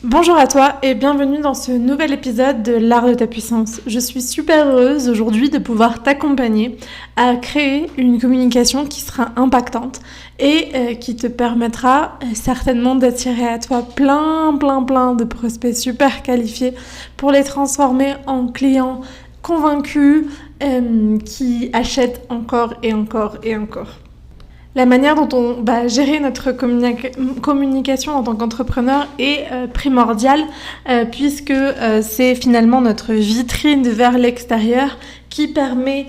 Bonjour à toi et bienvenue dans ce nouvel épisode de l'art de ta puissance. Je suis super heureuse aujourd'hui de pouvoir t'accompagner à créer une communication qui sera impactante et qui te permettra certainement d'attirer à toi plein de prospects super qualifiés pour les transformer en clients convaincus qui achètent encore et encore et encore. La manière dont on va gérer notre communication en tant qu'entrepreneur est primordiale puisque c'est finalement notre vitrine vers l'extérieur qui permet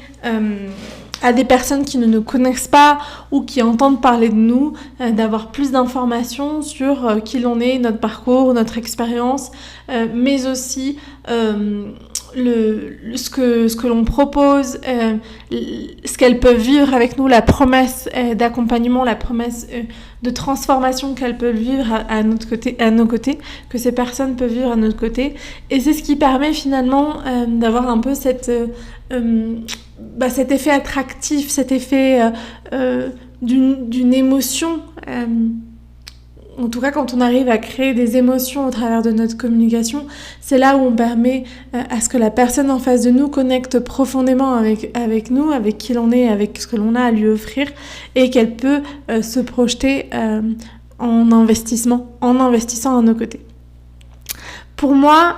à des personnes qui ne nous connaissent pas ou qui entendent parler de nous d'avoir plus d'informations sur qui l'on est, notre parcours, notre expérience, mais aussi ce que l'on propose, ce qu'elles peuvent vivre avec nous, la promesse d'accompagnement, la promesse de transformation qu'elles peuvent vivre à nos côtés, que ces personnes peuvent vivre à notre côté. Et c'est ce qui permet finalement d'avoir un peu cet effet attractif, cet effet d'une émotion. En tout cas, quand on arrive à créer des émotions au travers de notre communication, c'est là où on permet à ce que la personne en face de nous connecte profondément avec nous, avec qui l'on est, avec ce que l'on a à lui offrir, et qu'elle peut se projeter en investissant à nos côtés. Pour moi,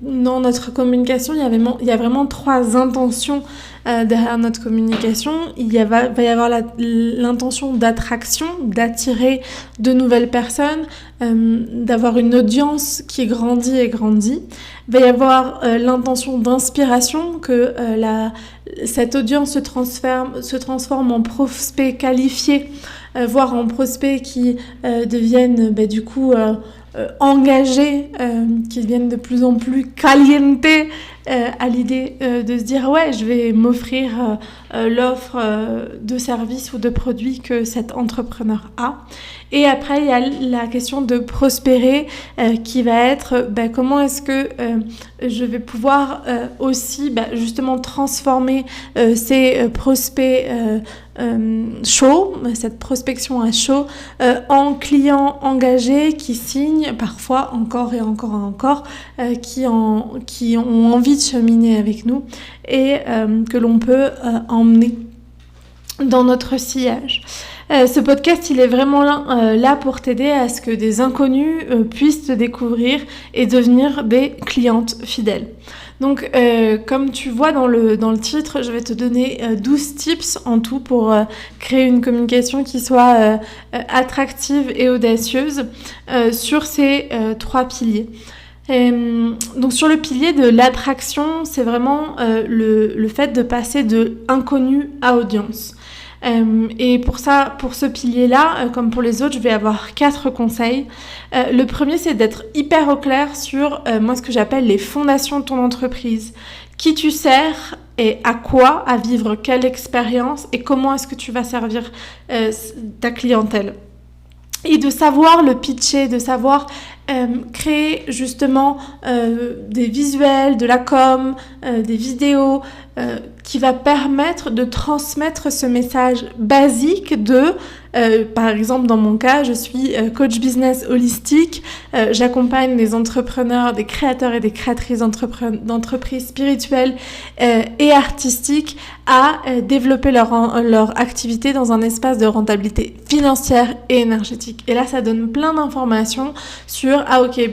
dans notre communication, il y a vraiment 3 intentions derrière notre communication. Il va y avoir l'intention d'attraction, d'attirer de nouvelles personnes, d'avoir une audience qui grandit et grandit. Il va y avoir l'intention d'inspiration, que cette audience se transforme en prospects qualifiés, voire en prospects qui deviennent engagés, qui deviennent de plus en plus caliente à l'idée de se dire ouais, je vais m'offrir l'offre de service ou de produit que cet entrepreneur a. Et après, il y a la question de prospérer qui va être comment est-ce que je vais pouvoir aussi justement transformer ces prospects chauds, cette prospection à chaud, en clients engagés qui signent parfois encore et encore et encore, qui ont envie de cheminer avec nous et que l'on peut emmener dans notre sillage. Ce podcast, il est vraiment là pour t'aider à ce que des inconnus puissent te découvrir et devenir des clientes fidèles. Donc, comme tu vois dans le titre, je vais te donner 12 tips en tout pour créer une communication qui soit attractive et audacieuse sur ces 3 piliers. Donc sur le pilier de l'attraction, c'est vraiment le fait de passer de inconnu à audience. Et pour ce pilier-là, comme pour les autres, je vais avoir 4 conseils. Le premier, c'est d'être hyper au clair sur moi ce que j'appelle les fondations de ton entreprise. Qui tu sers et à quoi, à vivre quelle expérience et comment est-ce que tu vas servir ta clientèle. Et de savoir le pitcher, de savoir créer justement des visuels, de la com, des vidéos qui va permettre de transmettre ce message basique de, par exemple dans mon cas, je suis coach business holistique, j'accompagne des entrepreneurs, des créateurs et des créatrices d'entreprises spirituelles et artistiques à développer leur activité dans un espace de rentabilité financière et énergétique. Et là, ça donne plein d'informations sur,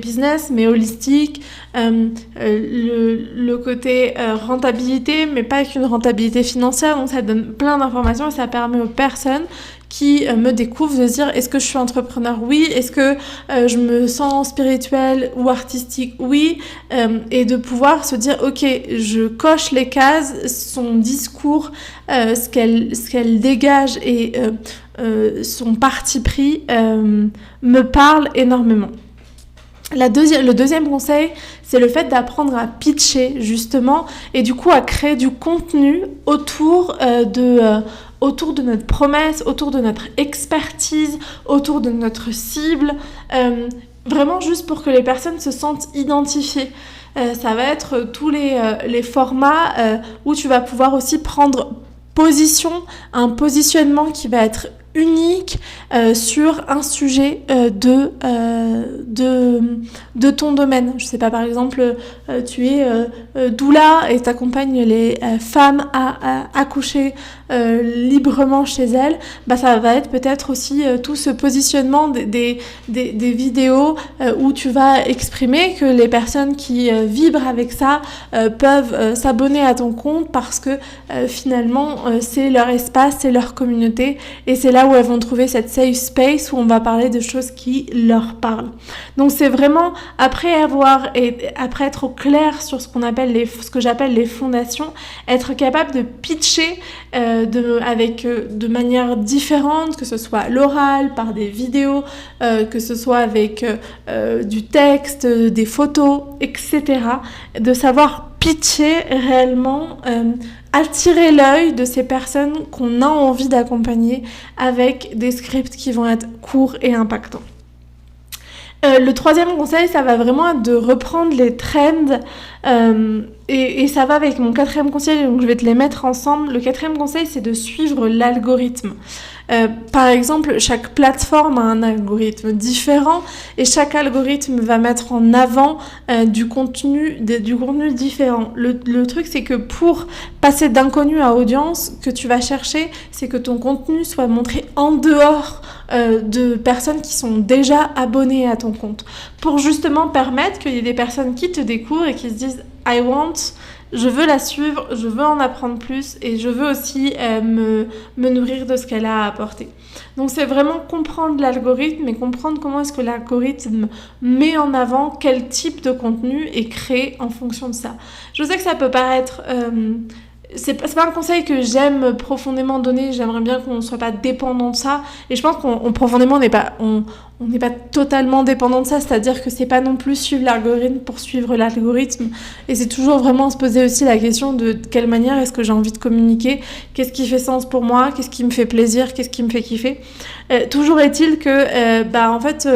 business, mais holistique, le côté rentabilité, mais pas qu'une rentabilité financière. Donc, ça donne plein d'informations et ça permet aux personnes qui me découvrent de se dire est-ce que je suis entrepreneur? Oui. Est-ce que je me sens spirituelle ou artistique? Oui. Et de pouvoir se dire ok, je coche les cases, son discours, ce qu'elle dégage et son parti pris me parle énormément. Le deuxième conseil, c'est le fait d'apprendre à pitcher justement et du coup à créer du contenu autour de notre promesse, autour de notre expertise, autour de notre cible, vraiment juste pour que les personnes se sentent identifiées. Ça va être tous les formats où tu vas pouvoir aussi prendre un positionnement qui va être unique sur un sujet de ton domaine. Je sais pas, par exemple, tu es doula et t'accompagnes les femmes à accoucher librement chez elles, bah ça va être peut-être aussi tout ce positionnement des vidéos où tu vas exprimer que les personnes qui vibrent avec ça peuvent s'abonner à ton compte parce que finalement c'est leur espace, c'est leur communauté et c'est là où elles vont trouver cette safe space où on va parler de choses qui leur parlent. Donc c'est vraiment après être au clair sur ce que j'appelle les fondations, être capable de pitcher de manière différente, que ce soit à l'oral, par des vidéos, que ce soit avec du texte, des photos, etc. De savoir pitcher réellement, attirer l'œil de ces personnes qu'on a envie d'accompagner avec des scripts qui vont être courts et impactants. Le troisième conseil, ça va vraiment être de reprendre les trends et ça va avec mon quatrième conseil, donc je vais te les mettre ensemble. Le quatrième conseil, c'est de suivre l'algorithme. Par exemple, chaque plateforme a un algorithme différent et chaque algorithme va mettre en avant du contenu différent. Le truc, c'est que pour passer d'inconnu à audience, que tu vas chercher, c'est que ton contenu soit montré en dehors de personnes qui sont déjà abonnées à ton compte, pour justement permettre qu'il y ait des personnes qui te découvrent et qui se disent « je veux la suivre, je veux en apprendre plus et je veux aussi me nourrir de ce qu'elle a à apporter. » Donc c'est vraiment comprendre l'algorithme et comprendre comment est-ce que l'algorithme met en avant quel type de contenu est créé en fonction de ça. Je sais que ça peut paraître... c'est pas un conseil que j'aime profondément donner, j'aimerais bien qu'on ne soit pas dépendant de ça, et je pense qu'on profondément on n'est pas totalement dépendant de ça, c'est-à-dire que c'est pas non plus suivre l'algorithme pour suivre l'algorithme, et c'est toujours vraiment se poser aussi la question de quelle manière est-ce que j'ai envie de communiquer, qu'est-ce qui fait sens pour moi, qu'est-ce qui me fait plaisir, qu'est-ce qui me fait kiffer. Toujours est-il que en fait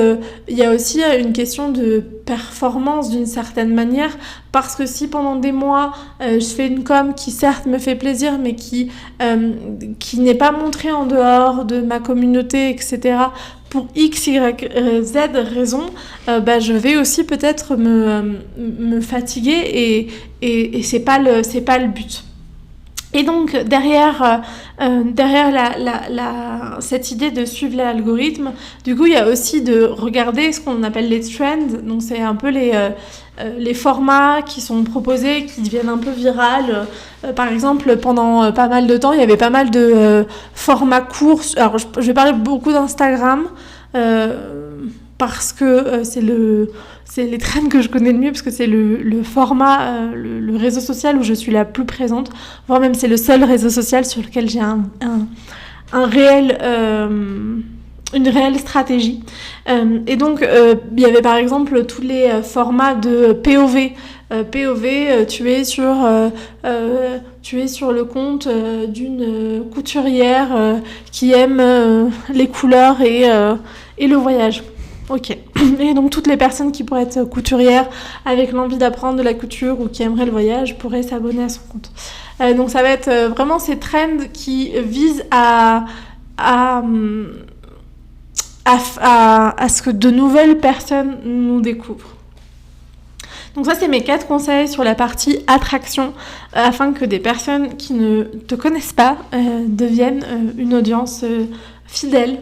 il y a aussi une question de performance d'une certaine manière, parce que si pendant des mois je fais une com qui certes me fait plaisir mais qui n'est pas montrée en dehors de ma communauté, etc., pour X, Y, Z raison, je vais aussi peut-être me fatiguer et c'est pas le but. Et donc derrière cette idée de suivre l'algorithme, du coup il y a aussi de regarder ce qu'on appelle les trends. Donc c'est un peu les formats qui sont proposés, qui deviennent un peu virales. Par exemple, pendant pas mal de temps, il y avait pas mal de formats courts. Alors je vais parler beaucoup d'Instagram parce que c'est les trends que je connais le mieux, parce que c'est le format, le réseau social où je suis la plus présente, voire même c'est le seul réseau social sur lequel j'ai une réelle stratégie. Et donc, il y avait par exemple tous les formats de POV. Tu es sur le compte d'une couturière qui aime les couleurs et le voyage. Ok. Et donc toutes les personnes qui pourraient être couturières avec l'envie d'apprendre de la couture ou qui aimeraient le voyage pourraient s'abonner à son compte. Donc ça va être vraiment ces trends qui visent à ce que de nouvelles personnes nous découvrent. Donc ça, c'est mes 4 conseils sur la partie attraction, afin que des personnes qui ne te connaissent pas deviennent une audience fidèle,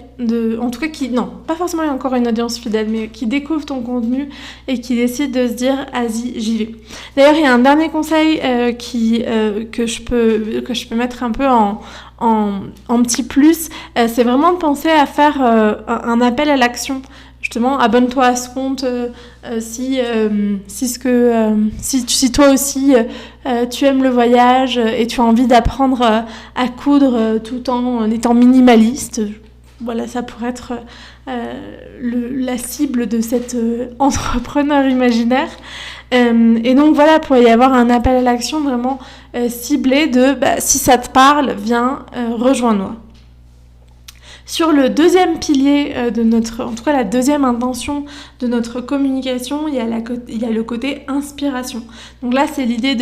en tout cas pas forcément encore une audience fidèle, mais qui découvre ton contenu et qui décide de se dire vas-y, j'y vais. D'ailleurs, il y a un dernier conseil que je peux mettre un peu en petit plus, c'est vraiment de penser à faire un appel à l'action. Justement, abonne-toi à ce compte si toi aussi tu aimes le voyage et tu as envie d'apprendre à coudre tout en étant minimaliste. Voilà, ça pourrait être la cible de cet entrepreneur imaginaire. Et donc voilà, pour y avoir un appel à l'action vraiment ciblé de si ça te parle, viens, rejoins-nous. Sur le deuxième pilier en tout cas la deuxième intention de notre communication, il y a le côté inspiration. Donc là, c'est l'idée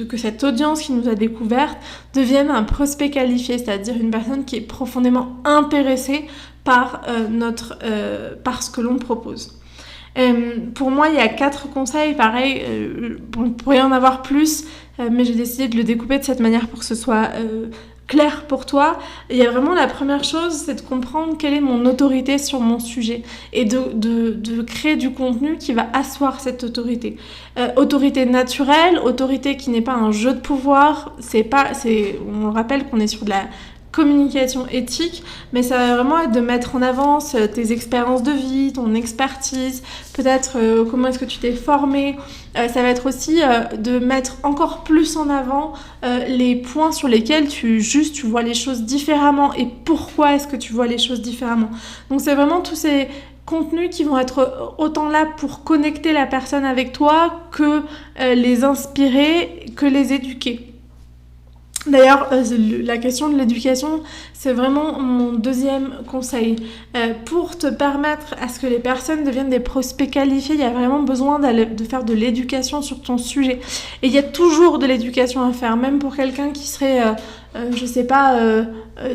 que cette audience qui nous a découverte devienne un prospect qualifié, c'est-à-dire une personne qui est profondément intéressée par ce que l'on propose. Pour moi, il y a 4 conseils, pareil, il pourrait y en avoir plus, mais j'ai décidé de le découper de cette manière pour que ce soit clair pour toi. Il y a vraiment la première chose, c'est de comprendre quelle est mon autorité sur mon sujet et de créer du contenu qui va asseoir cette autorité. Autorité naturelle, autorité qui n'est pas un jeu de pouvoir, on rappelle qu'on est sur de la communication éthique, mais ça va vraiment être de mettre en avant tes expériences de vie, ton expertise, peut-être comment est-ce que tu t'es formé. Ça va être aussi de mettre encore plus en avant les points sur lesquels tu vois les choses différemment et pourquoi est-ce que tu vois les choses différemment. Donc c'est vraiment tous ces contenus qui vont être autant là pour connecter la personne avec toi que les inspirer, que les éduquer. D'ailleurs, la question de l'éducation, c'est vraiment mon deuxième conseil. Pour te permettre à ce que les personnes deviennent des prospects qualifiés, il y a vraiment besoin de faire de l'éducation sur ton sujet. Et il y a toujours de l'éducation à faire, même pour quelqu'un qui serait,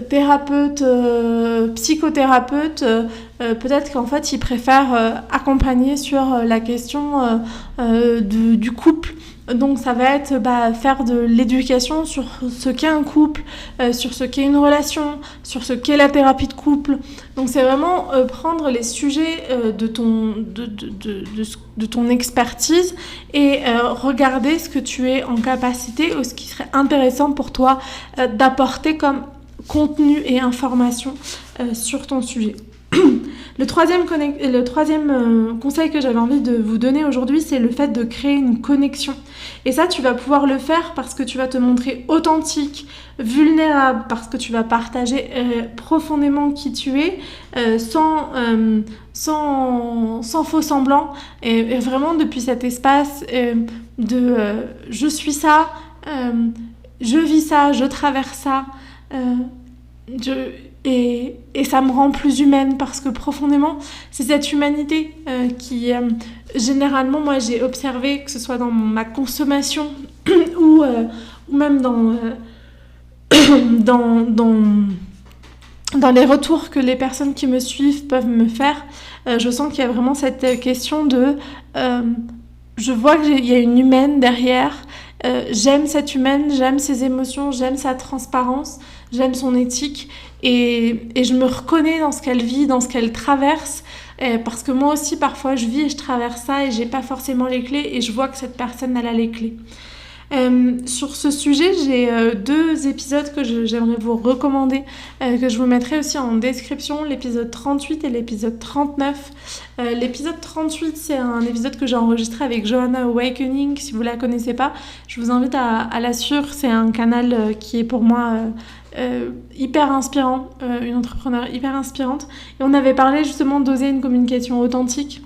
thérapeute, psychothérapeute, peut-être qu'en fait, il préfère accompagner sur la question du couple. Donc ça va être faire de l'éducation sur ce qu'est un couple, sur ce qu'est une relation, sur ce qu'est la thérapie de couple. Donc c'est vraiment prendre les sujets de ton expertise et regarder ce que tu es en capacité ou ce qui serait intéressant pour toi d'apporter comme contenu et information sur ton sujet. Le troisième conseil que j'avais envie de vous donner aujourd'hui, c'est le fait de créer une connexion. Et ça, tu vas pouvoir le faire parce que tu vas te montrer authentique, vulnérable, parce que tu vas partager profondément qui tu es, sans faux semblant, et vraiment depuis cet espace je suis ça, je vis ça, je traverse ça, et ça me rend plus humaine parce que profondément, c'est cette humanité qui, généralement, moi j'ai observé, que ce soit dans ma consommation ou même dans les retours que les personnes qui me suivent peuvent me faire, je sens qu'il y a vraiment cette question de... je vois qu'il y a une humaine derrière, j'aime cette humaine, j'aime ses émotions, j'aime sa transparence, j'aime son éthique et je me reconnais dans ce qu'elle vit, dans ce qu'elle traverse, parce que moi aussi parfois je vis et je traverse ça et j'ai pas forcément les clés et je vois que cette personne elle a les clés. Sur ce sujet, j'ai 2 épisodes que j'aimerais vous recommander, que je vous mettrai aussi en description, l'épisode 38 et l'épisode 39. L'épisode 38, c'est un épisode que j'ai enregistré avec Johanna Awakening. Si vous la connaissez pas, je vous invite à la suivre. C'est un canal qui est pour moi hyper inspirant, une entrepreneure hyper inspirante. Et on avait parlé justement d'oser une communication authentique.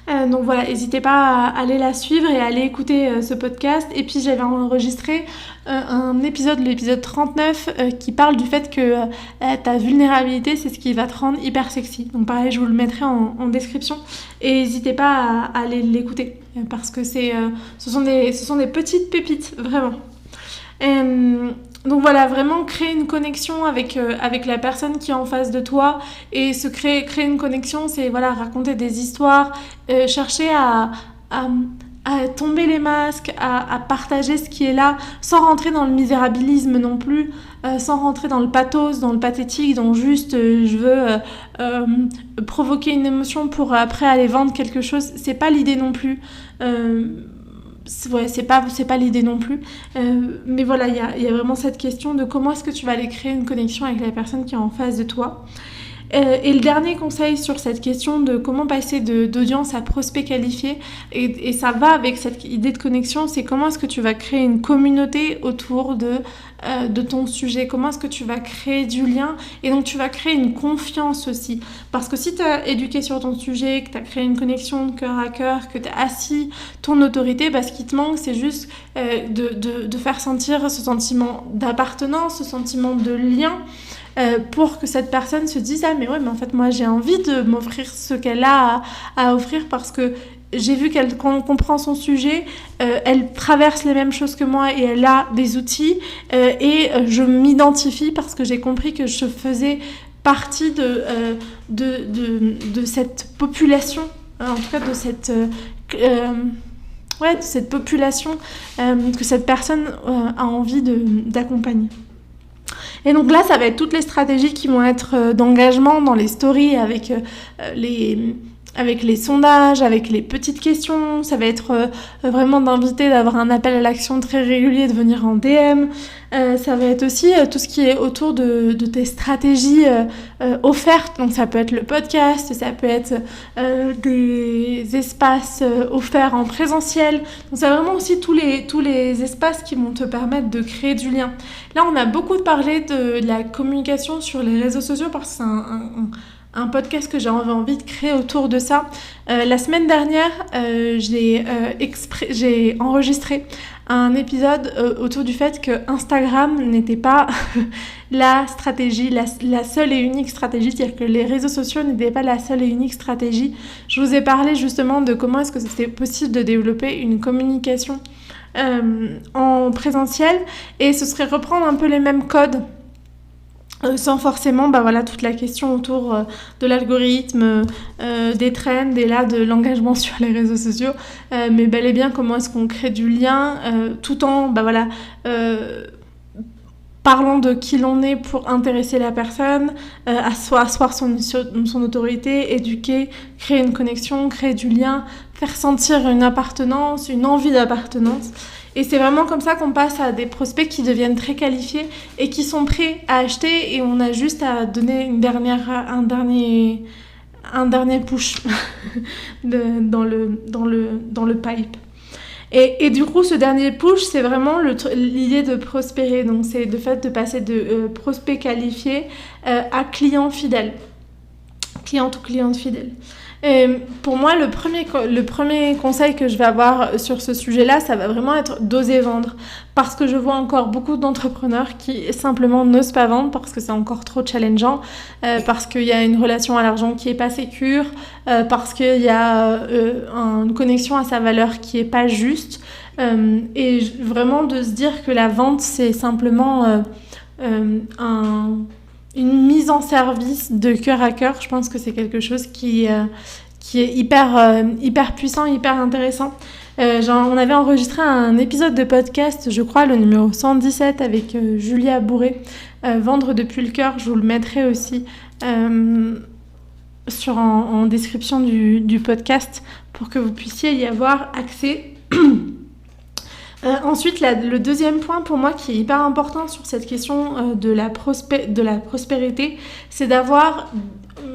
Donc voilà, n'hésitez pas à aller la suivre et à aller écouter ce podcast. Et puis j'avais enregistré un épisode, l'épisode 39, qui parle du fait que ta vulnérabilité, c'est ce qui va te rendre hyper sexy. Donc pareil, je vous le mettrai en description. Et n'hésitez pas à aller l'écouter, parce que ce sont des petites pépites, vraiment. Donc voilà, vraiment créer une connexion avec la personne qui est en face de toi. Et créer une connexion, c'est voilà, raconter des histoires, chercher à tomber les masques, à partager ce qui est là, sans rentrer dans le misérabilisme non plus, sans rentrer dans le pathos, dans le pathétique, dans juste je veux provoquer une émotion pour après aller vendre quelque chose. C'est pas l'idée non plus. C'est pas l'idée non plus, mais voilà, il y a vraiment cette question de comment est-ce que tu vas aller créer une connexion avec la personne qui est en face de toi. Et le dernier conseil sur cette question de comment passer d'audience à prospect qualifié, et ça va avec cette idée de connexion, c'est comment est-ce que tu vas créer une communauté autour de ton sujet, comment est-ce que tu vas créer du lien, et donc tu vas créer une confiance aussi, parce que si tu as éduqué sur ton sujet, que tu as créé une connexion de cœur à cœur, que tu as assis ton autorité, ce qui te manque, c'est juste de faire sentir ce sentiment d'appartenance, ce sentiment de lien, pour que cette personne se dise « Ah mais ouais, mais en fait moi j'ai envie de m'offrir ce qu'elle a à offrir parce que j'ai vu qu'elle comprend son sujet, elle traverse les mêmes choses que moi et elle a des outils et je m'identifie parce que j'ai compris que je faisais partie de cette population, en tout cas de cette population que cette personne a envie d'accompagner. Et donc là, ça va être toutes les stratégies qui vont être d'engagement dans les stories avec les sondages, avec les petites questions. Ça va être vraiment d'inviter, d'avoir un appel à l'action très régulier, de venir en DM. Ça va être aussi tout ce qui est autour de tes stratégies offertes. Donc ça peut être le podcast, ça peut être des espaces offerts en présentiel. Donc c'est vraiment aussi tous les espaces qui vont te permettre de créer du lien. Là, on a beaucoup parlé de la communication sur les réseaux sociaux parce que c'est un podcast que j'ai envie de créer autour de ça. La semaine dernière, j'ai enregistré un épisode autour du fait que Instagram n'était pas la stratégie, la seule et unique stratégie, c'est-à-dire que les réseaux sociaux n'étaient pas la seule et unique stratégie. Je vous ai parlé justement de comment est-ce que c'était possible de développer une communication en présentiel, et ce serait reprendre un peu les mêmes codes sans forcément toute la question autour de l'algorithme, des trends et là de l'engagement sur les réseaux sociaux, mais bel et bien comment est-ce qu'on crée du lien tout en parlant de qui l'on est pour intéresser la personne, asseoir son autorité, éduquer, créer une connexion, créer du lien, faire sentir une appartenance, une envie d'appartenance. Et c'est vraiment comme ça qu'on passe à des prospects qui deviennent très qualifiés et qui sont prêts à acheter, et on a juste à donner un dernier push dans le pipe. Et du coup, ce dernier push, c'est vraiment l'idée de prospérer. Donc, c'est le fait de passer de prospect qualifié à client fidèle. Cliente ou cliente fidèle. Et pour moi, le premier conseil que je vais avoir sur ce sujet-là, ça va vraiment être d'oser vendre. Parce que je vois encore beaucoup d'entrepreneurs qui simplement n'osent pas vendre parce que c'est encore trop challengeant, parce qu'il y a une relation à l'argent qui n'est pas sécure, parce qu'il y a une connexion à sa valeur qui n'est pas juste. Et vraiment de se dire que la vente, c'est simplement une mise en service de cœur à cœur. Je pense que c'est quelque chose qui est hyper puissant, hyper intéressant. On avait enregistré un épisode de podcast, je crois, le numéro 117 avec Julia Bourré, Vendre depuis le cœur. Je vous le mettrai aussi en description du podcast pour que vous puissiez y avoir accès. Ensuite, le deuxième point pour moi qui est hyper important sur cette question de la prospérité, c'est d'avoir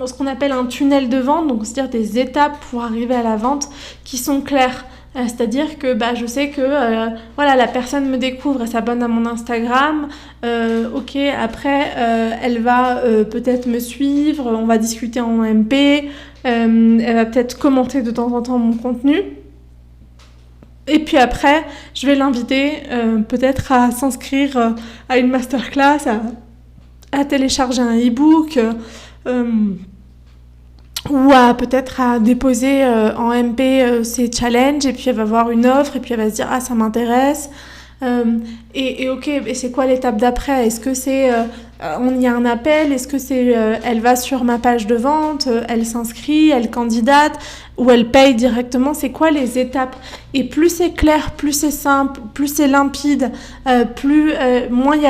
ce qu'on appelle un tunnel de vente, donc c'est-à-dire des étapes pour arriver à la vente qui sont claires. C'est-à-dire que je sais que la personne me découvre et s'abonne à mon Instagram. Après, elle va peut-être me suivre, on va discuter en MP, elle va peut-être commenter de temps en temps mon contenu. Et puis après, je vais l'inviter peut-être à s'inscrire à une masterclass, à télécharger un e-book, ou peut-être à déposer en MP ses challenges, et puis elle va voir une offre, et puis elle va se dire « Ah, ça m'intéresse ». Et c'est quoi l'étape d'après ? Est-ce que c'est il y a un appel ? Est-ce que c'est elle va sur ma page de vente, elle s'inscrit, elle candidate, ou elle paye directement ? C'est quoi les étapes ? Et plus c'est clair, plus c'est simple, plus c'est limpide, moins il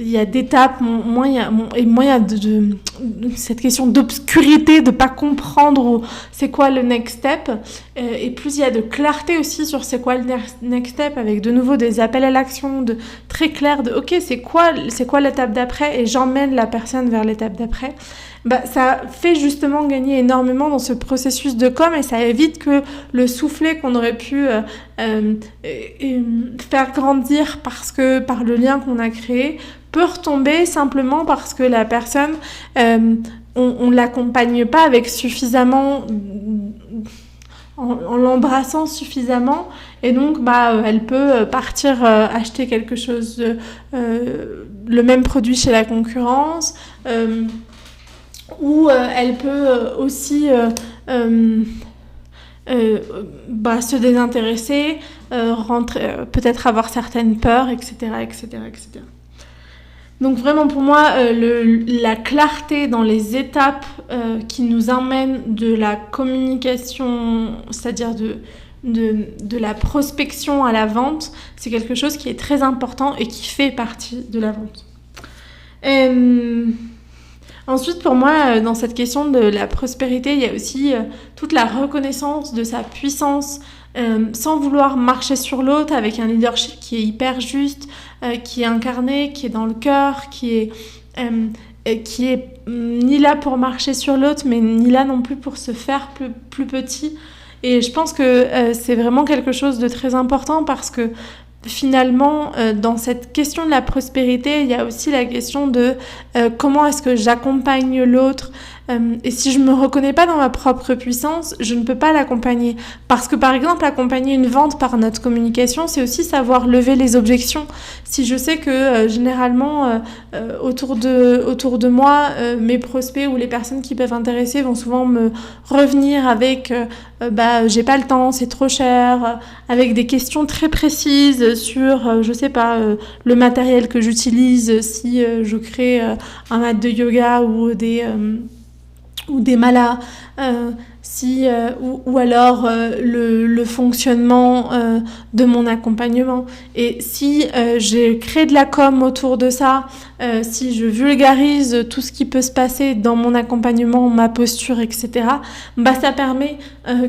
y a d'étapes, moins il y a de cette question d'obscurité, de pas comprendre c'est quoi le next step, et plus il y a de clarté aussi sur c'est quoi le next step, avec de nouveau des appels à l'action très clairs de ok, c'est quoi l'étape d'après, et j'emmène la personne vers l'étape d'après. Ça fait justement gagner énormément dans ce processus de com, et ça évite que le soufflet qu'on aurait pu faire grandir par le lien qu'on a créé peut retomber simplement parce que la personne, on l'accompagne pas avec suffisamment en l'embrassant suffisamment, et donc elle peut partir acheter quelque chose, le même produit chez la concurrence, ou elle peut aussi se désintéresser, peut-être avoir certaines peurs, etc., etc., etc. Donc vraiment pour moi, la clarté dans les étapes qui nous emmènent de la communication, c'est-à-dire de la prospection à la vente, c'est quelque chose qui est très important et qui fait partie de la vente. Ensuite, pour moi, dans cette question de la prospérité, il y a aussi toute la reconnaissance de sa puissance, sans vouloir marcher sur l'autre, avec un leadership qui est hyper juste, qui est incarné, qui est dans le cœur, qui est ni là pour marcher sur l'autre, mais ni là non plus pour se faire plus petit. Et je pense que c'est vraiment quelque chose de très important, parce que finalement, dans cette question de la prospérité, il y a aussi la question de comment est-ce que j'accompagne l'autre. Et si je me reconnais pas dans ma propre puissance, je ne peux pas l'accompagner. Parce que par exemple, accompagner une vente par notre communication, c'est aussi savoir lever les objections. Si je sais que généralement, autour de moi, mes prospects ou les personnes qui peuvent intéresser vont souvent me revenir avec j'ai pas le temps, c'est trop cher, avec des questions très précises sur, le matériel que j'utilise, si je crée un mat de yoga ou des malas, ou alors le fonctionnement de mon accompagnement. Et si je crée de la com autour de ça, si je vulgarise tout ce qui peut se passer dans mon accompagnement, ma posture, etc., ça permet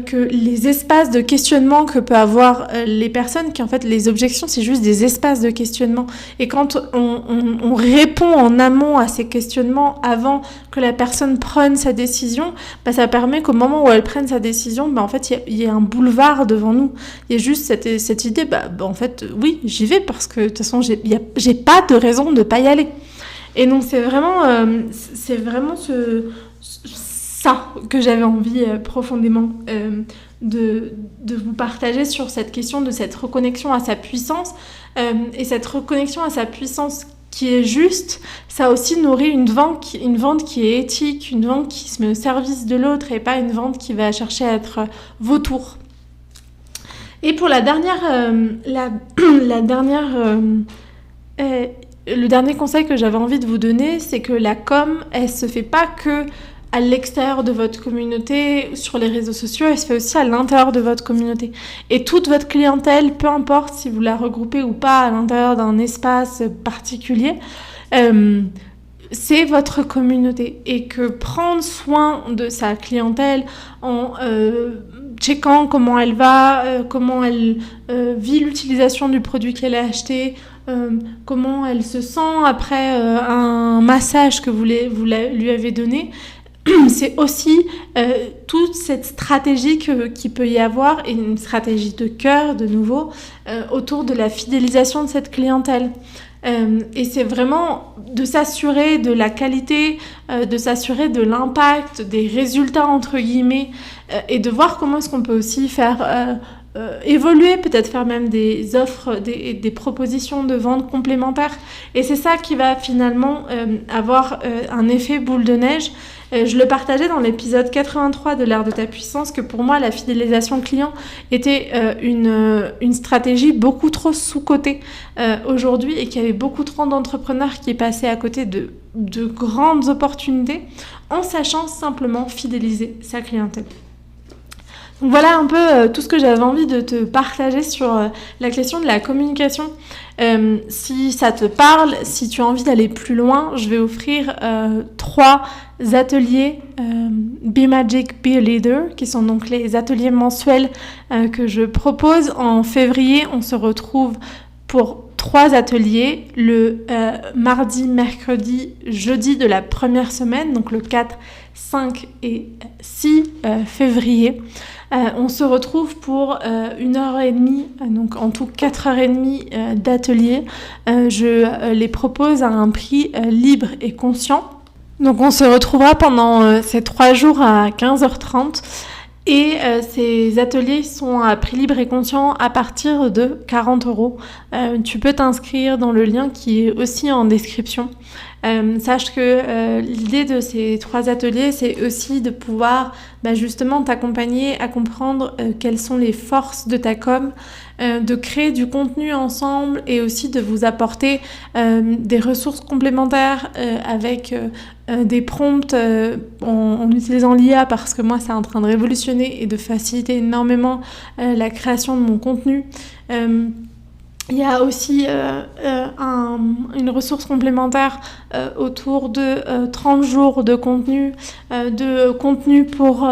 que les espaces de questionnement que peuvent avoir les personnes, qui en fait les objections, c'est juste des espaces de questionnement. Et quand on répond en amont à ces questionnements avant que la personne prenne sa décision, ça permet qu'au moment où elle prenne sa décision, en fait, il y a un boulevard devant nous. Il y a juste cette idée, en fait, oui, j'y vais parce que de toute façon, j'ai pas de raison de pas y aller. Et donc, c'est vraiment ça que j'avais envie profondément de vous partager sur cette question de cette reconnexion à sa puissance. Et cette reconnexion à sa puissance qui est juste, ça aussi nourrit une vente qui est éthique, une vente qui se met au service de l'autre et pas une vente qui va chercher à être vautour. Et pour le dernier conseil que j'avais envie de vous donner, c'est que la com, elle se fait pas que à l'extérieur de votre communauté, sur les réseaux sociaux, elle se fait aussi à l'intérieur de votre communauté. Et toute votre clientèle, peu importe si vous la regroupez ou pas à l'intérieur d'un espace particulier, c'est votre communauté. Et que prendre soin de sa clientèle en checkant comment elle va, comment elle vit l'utilisation du produit qu'elle a acheté, comment elle se sent après un massage que vous lui avez donné, c'est aussi toute cette stratégie qu'il peut y avoir, et une stratégie de cœur, de nouveau, autour de la fidélisation de cette clientèle. Et c'est vraiment de s'assurer de la qualité, de s'assurer de l'impact, des résultats entre guillemets, et de voir comment est-ce qu'on peut aussi faire évoluer, peut-être faire même des offres, des propositions de vente complémentaires. Et c'est ça qui va finalement avoir un effet boule de neige. Je le partageais dans l'épisode 83 de l'art de ta puissance, que pour moi la fidélisation client était une stratégie beaucoup trop sous-cotée aujourd'hui, et qu'il y avait beaucoup trop d'entrepreneurs qui passaient à côté de grandes opportunités en sachant simplement fidéliser sa clientèle. Donc voilà un peu tout ce que j'avais envie de te partager sur la question de la communication. Si ça te parle, si tu as envie d'aller plus loin, je vais offrir 3 ateliers Be Magic, Be a Leader, qui sont donc les ateliers mensuels que je propose. En février, on se retrouve pour 3 ateliers, le mardi, mercredi, jeudi de la première semaine, donc le 4, 5 et 6 février. On se retrouve pour 1h30, donc en tout 4h30 d'ateliers. Je les propose à un prix libre et conscient. Donc on se retrouvera pendant ces 3 jours à 15h30. Et ces ateliers sont à prix libre et conscient à partir de 40 €. Tu peux t'inscrire dans le lien qui est aussi en description. Sache que l'idée de ces 3 ateliers, c'est aussi de pouvoir justement t'accompagner à comprendre quelles sont les forces de ta com, de créer du contenu ensemble et aussi de vous apporter des ressources complémentaires avec des prompts en utilisant l'IA, parce que moi c'est en train de révolutionner et de faciliter énormément la création de mon contenu. Il y a aussi une ressource complémentaire autour de 30 jours de contenu pour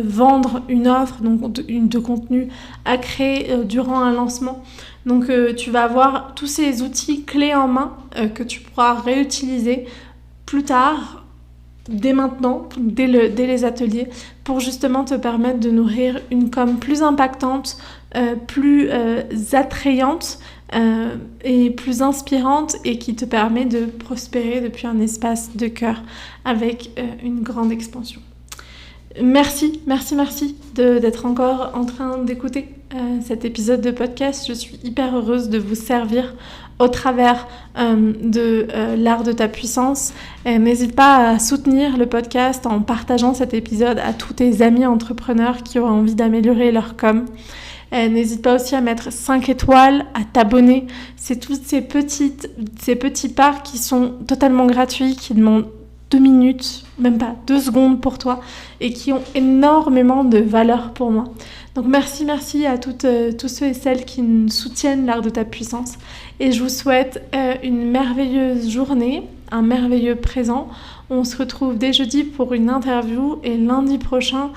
vendre une offre, donc de contenu à créer durant un lancement. Donc tu vas avoir tous ces outils clés en main que tu pourras réutiliser plus tard, dès maintenant, dès les ateliers, pour justement te permettre de nourrir une com plus impactante, plus attrayante et plus inspirante, et qui te permet de prospérer depuis un espace de cœur avec une grande expansion. Merci d'être encore en train d'écouter cet épisode de podcast. Je suis hyper heureuse de vous servir au travers de l'art de ta puissance. N'hésite pas à soutenir le podcast en partageant cet épisode à tous tes amis entrepreneurs qui auraient envie d'améliorer leur com. N'hésite pas aussi à mettre 5 étoiles, à t'abonner. C'est tous ces petits pas qui sont totalement gratuits, qui demandent 2 minutes, même pas 2 secondes pour toi, et qui ont énormément de valeur pour moi. Donc merci à tous ceux et celles qui soutiennent l'art de ta puissance. Et je vous souhaite une merveilleuse journée, un merveilleux présent. On se retrouve dès jeudi pour une interview et lundi prochain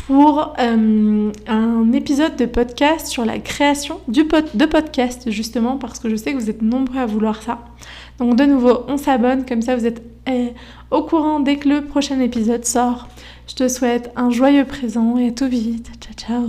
pour un épisode de podcast sur la création de podcast, justement, parce que je sais que vous êtes nombreux à vouloir ça. Donc de nouveau, on s'abonne, comme ça vous êtes au courant dès que le prochain épisode sort. Je te souhaite un joyeux présent et à tout vite. Ciao, ciao.